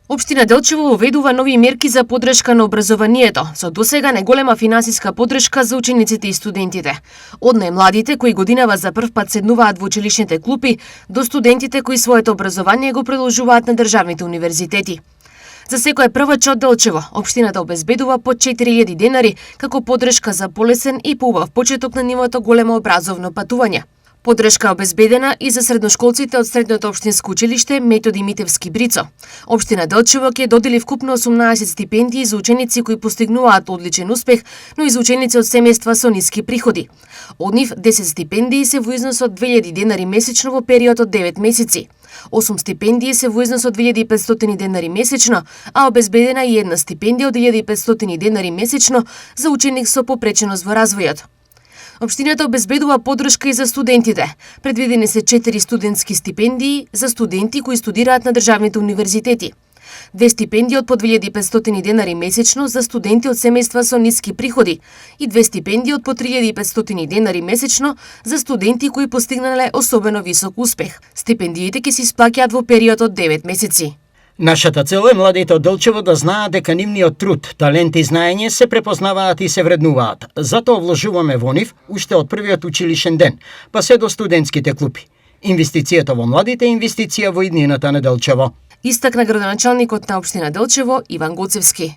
Општина Делчево воведува нови мерки за поддршка на образованието, со досега неголема финансиска поддршка за учениците и студентите. Од најмладите кои годинава за прв пат седнуваат во училишните клупи, до студентите кои своето образование го продолжуваат на државните универзитети. За секој првач од Делчево, општината обезбедува по 4000 денари како поддршка за полесен и поубав почеток на нивото големо образовно патување. Поддршка обезбедена и за средношколците од Средното општинско училиште Методи Митевски Брицо. Општина Делчево ќе додели вкупно 18 стипендии за ученици кои постигнуваат одличен успех, но и за ученици од семејства со ниски приходи. Од нив 10 стипендии се во износ од 2000 денари месечно во период од 9 месеци. 8 стипендии се во износ од 2500 денари месечно, а обезбедена и една стипендија од 1500 денари месечно за ученик со попреченост во развојот. Општината обезбедува поддршка и за студентите. Предвидени се 4 студентски стипендии за студенти кои студираат на државните универзитети. 2 стипендии од по 2500 денари месечно за студенти од семејства со ниски приходи и 2 стипендии од по 3500 денари месечно за студенти кои постигнале особено висок успех. Стипендиите ќе се исплаќаат во период од 9 месеци. Нашата цел е младите од Делчево да знаат дека нивниот труд, талент и знаење се препознаваат и се вреднуваат. Затоа вложуваме во нив уште од првиот училишен ден, па се до студентските клупи. Инвестицијата во младите е инвестиција во иднината на Делчево. Истакна градоначалникот на општина Делчево Иван Гоцевски.